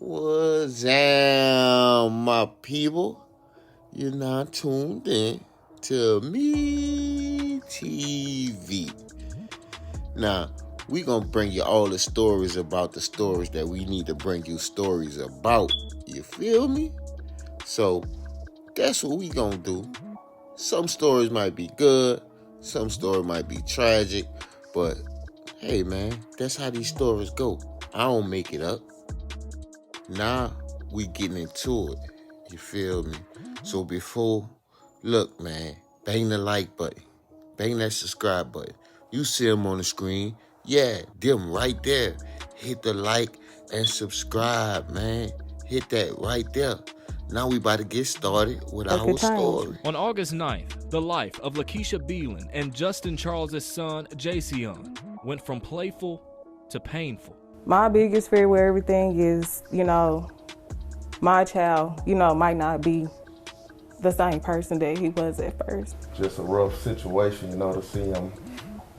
What's up, my people? You're now tuned in to Me TV. Now, we gonna bring you all the stories about the stories that we need to bring you stories about. You feel me? So, that's what we gonna do. Some stories might be good, some stories might be tragic, but hey man, that's how these stories go. I don't make it up. Now we getting into it. You feel me? So look man, bang the like button. Bang that subscribe button. You see them on the screen. Yeah, them right there. Hit the like and subscribe, man. Hit that right there. Now we about to get started with our story. On August 9th, the life of Lakeisha Beelan and Justin Charles' son, Jayceon, went from playful to painful. My biggest fear with everything is, my child, might not be the same person that he was at first. Just a rough situation, to see him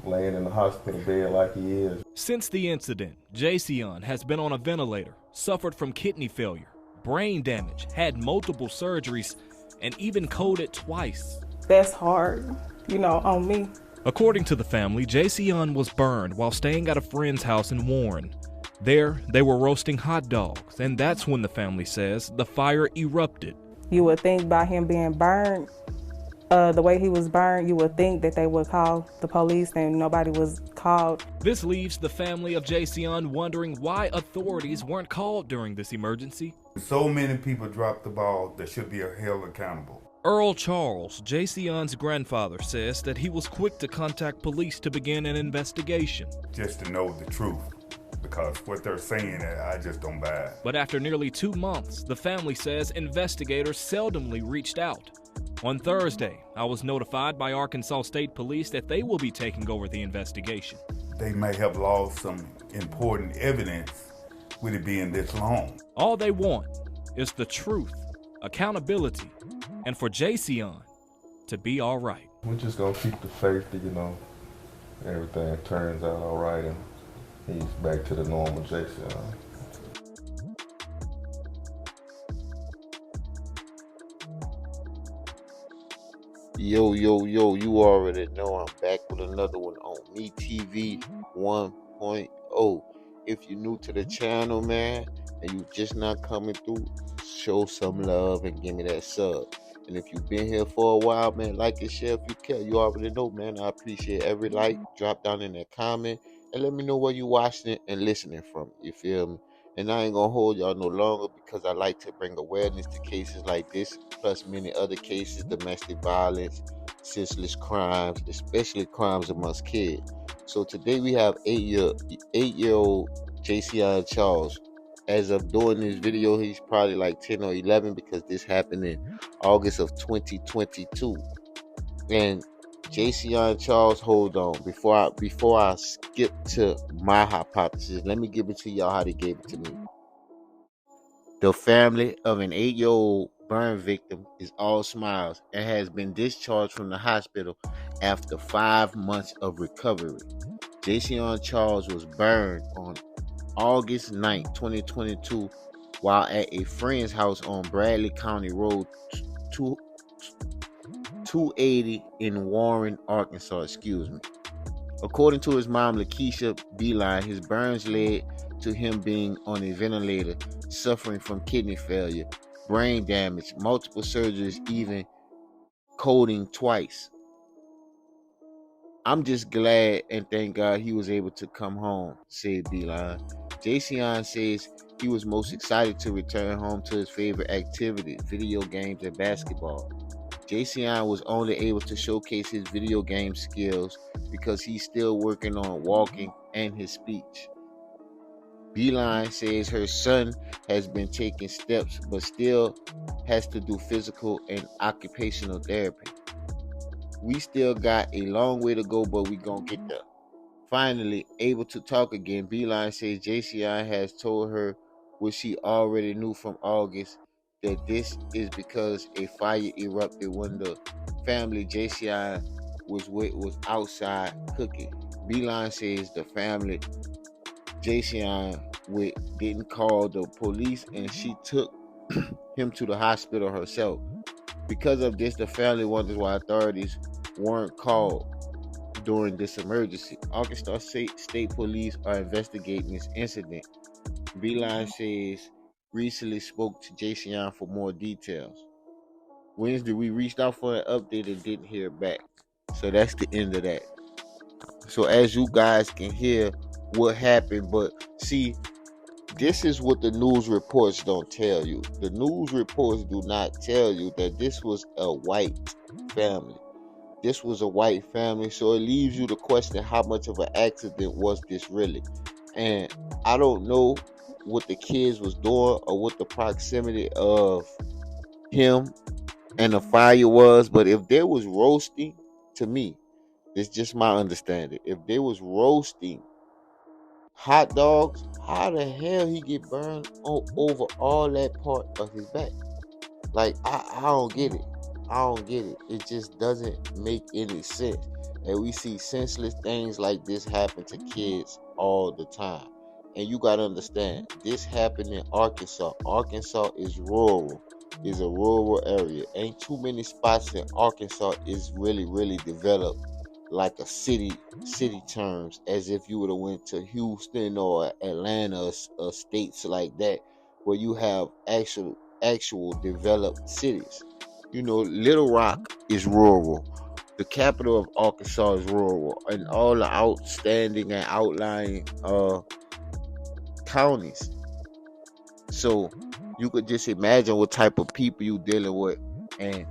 laying in the hospital bed like he is. Since the incident, Jayceon has been on a ventilator, suffered from kidney failure, brain damage, had multiple surgeries, and even coded twice. That's hard, on me. According to the family, Jayceon was burned while staying at a friend's house in Warren. There, they were roasting hot dogs, and that's when the family says the fire erupted. You would think by him being burned, the way he was burned, you would think that they would call the police, and nobody was called. This leaves the family of Jayceon wondering why authorities weren't called during this emergency. So many people dropped the ball that should be held accountable. Earl Charles, Jayceon's grandfather, says that he was quick to contact police to begin an investigation. Just to know the truth, because what they're saying, I just don't buy it. But after nearly 2 months, the family says investigators seldomly reached out. On Thursday, I was notified by Arkansas State Police that they will be taking over the investigation. They may have lost some important evidence with it being this long. All they want is the truth, accountability, and for Jayceon to be all right. We're just gonna keep the faith that, everything turns out all right and he's back to the normal Jayceon. Yo, you already know I'm back with another one on Me TV 1.0. If you're new to the channel, man, and you just not coming through, show some love and give me that sub. And if you've been here for a while, man, like and share if you care. You already know, man, I appreciate every like. Drop down in that comment and let me know where you watching it and listening from. You feel me? And I ain't gonna hold y'all no longer because I like to bring awareness to cases like this, plus many other cases, domestic violence, senseless crimes, especially crimes amongst kids. So today we have 8-year-old Jayceon Charles. As of doing this video, he's probably like 10 or 11 because this happened in August of 2022. And Jayceon Charles, hold on. Before I skip to my hypothesis, let me give it to y'all how they gave it to me. The family of an 8-year-old burn victim is all smiles and has been discharged from the hospital after 5 months of recovery. Jayceon Charles was burned on August 9th, 2022, while at a friend's house on Bradley County Road 280 in Warren, Arkansas. According to his mom, Lakeisha Beelan, his burns led to him being on a ventilator, suffering from kidney failure, brain damage, multiple surgeries, even coding twice. I'm just glad and thank God he was able to come home, said Beeline. Jayceon says he was most excited to return home to his favorite activity, video games and basketball. Jayceon was only able to showcase his video game skills because he's still working on walking and his speech. Beeline says her son has been taking steps but still has to do physical and occupational therapy. We still got a long way to go, but we gonna get there. Finally, able to talk again, Beeline says Jayceon has told her what she already knew from August, that this is because a fire erupted when the family Jayceon was with was outside cooking. Beeline says the family Jayceon didn't call the police, and she took him to the hospital herself. Because of this, the family wonders why authorities weren't called during this emergency. Arkansas State Police are investigating this incident. Beeline says recently spoke to Jayceon for more details. Wednesday, we reached out for an update and didn't hear back. So that's the end of that. So as you guys can hear what happened, but see, this is what the news reports don't tell you. The news reports do not tell you that this was a white family. This was a white family, so it leaves you to question how much of an accident was this really. And I don't know what the kids was doing or what the proximity of him and the fire was, but if there was roasting, to me, it's just my understanding. If there was roasting hot dogs, how the hell he get burned over all that part of his back? Like, I don't get it. I don't get it. It just doesn't make any sense. And we see senseless things like this happen to kids all the time. And you got to understand, this happened in Arkansas. Arkansas is rural. Is a rural area. Ain't too many spots in Arkansas is really developed like a city terms, as if you would have went to Houston or Atlanta or states like that, where you have actual developed cities. You know, Little Rock is rural. The capital of Arkansas is rural, and all the outstanding and outlying counties. So you could just imagine what type of people you dealing with, and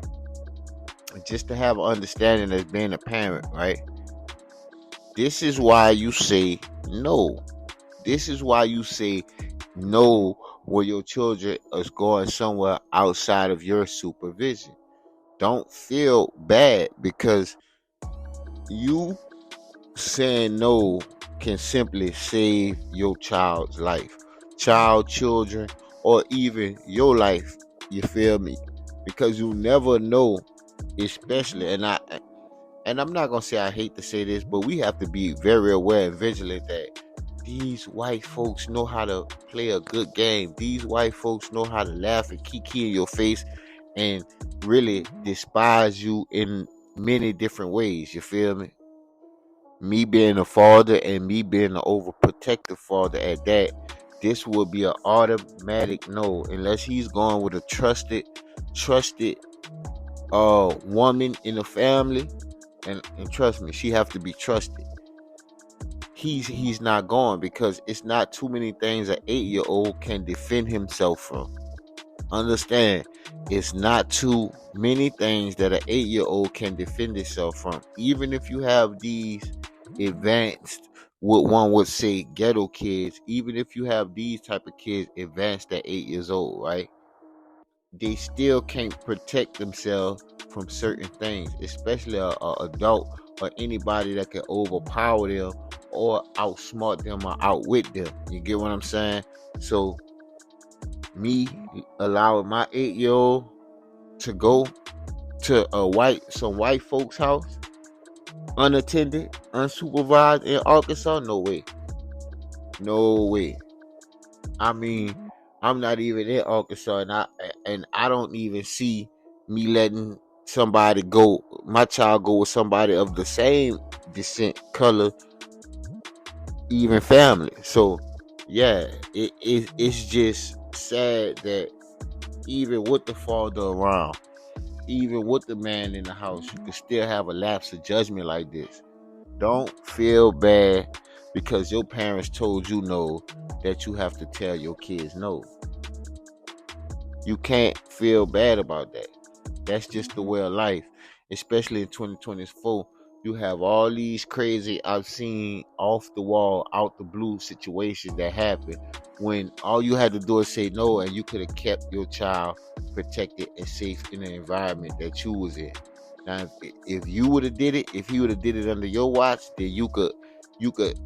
just to have an understanding as being a parent, right? This is why you say no. This is why you say no when your children is going somewhere outside of your supervision. Don't feel bad, because you saying no can simply save your child's life, children, or even your life. You feel me? Because you never know, especially, and I'm not gonna say I hate to say this, but we have to be very aware and vigilant that these white folks know how to play a good game. These white folks know how to laugh and kiki in your face and really despise you in many different ways. You feel me? Me being a father and me being an overprotective father at that, this would be an automatic no, unless he's going with a trusted woman in the family, and trust me, she have to be trusted. He's not going, because it's not too many things an 8-year-old can defend himself from. Understand, it's not too many things that an 8-year-old can defend himself from. Even if you have these advanced, what one would say, ghetto kids, even if you have these type of kids advanced at 8 years old, right? They still can't protect themselves from certain things, especially a adult or anybody that can overpower them or outsmart them or outwit them. You get what I'm saying? So me allowing my 8-year-old to go to some white folks' house unattended, unsupervised in Arkansas, no way. I mean, I'm not even in Arkansas, and I don't even see me letting somebody go, my child go with somebody of the same descent, color, even family. So yeah, it's just sad that even with the father around, even with the man in the house, you can still have a lapse of judgment like this. Don't feel bad because your parents told you no, that you have to tell your kids no. You can't feel bad about that. That's just the way of life, especially in 2024. You have all these crazy, I've seen off the wall, out the blue situations that happen when all you had to do is say no, and you could have kept your child protected and safe in the environment that you was in. Now, if you would have did it, if he would have did it under your watch, then you could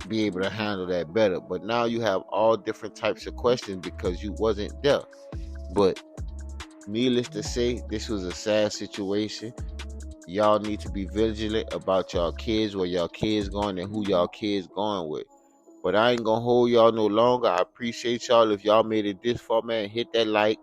be able to handle that better. But now you have all different types of questions because you wasn't there. But needless to say, this was a sad situation. Y'all need to be vigilant about y'all kids, where y'all kids going, and who y'all kids going with. But I ain't gonna hold y'all no longer. I appreciate y'all. If y'all made it this far, man, hit that like,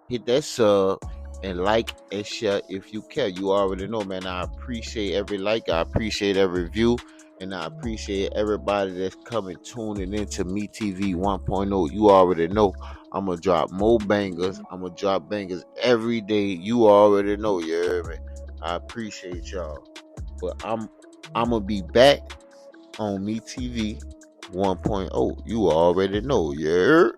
hit that sub, and like and share if you care. You already know, man. I appreciate every like. I appreciate every view. And I appreciate everybody that's coming, tuning into Me TV 1.0. You already know I'm going to drop more bangers. I'm going to drop bangers every day. You already know, you heard me? I appreciate y'all. But I'm going to be back on Me TV 1.0. You already know, you heard?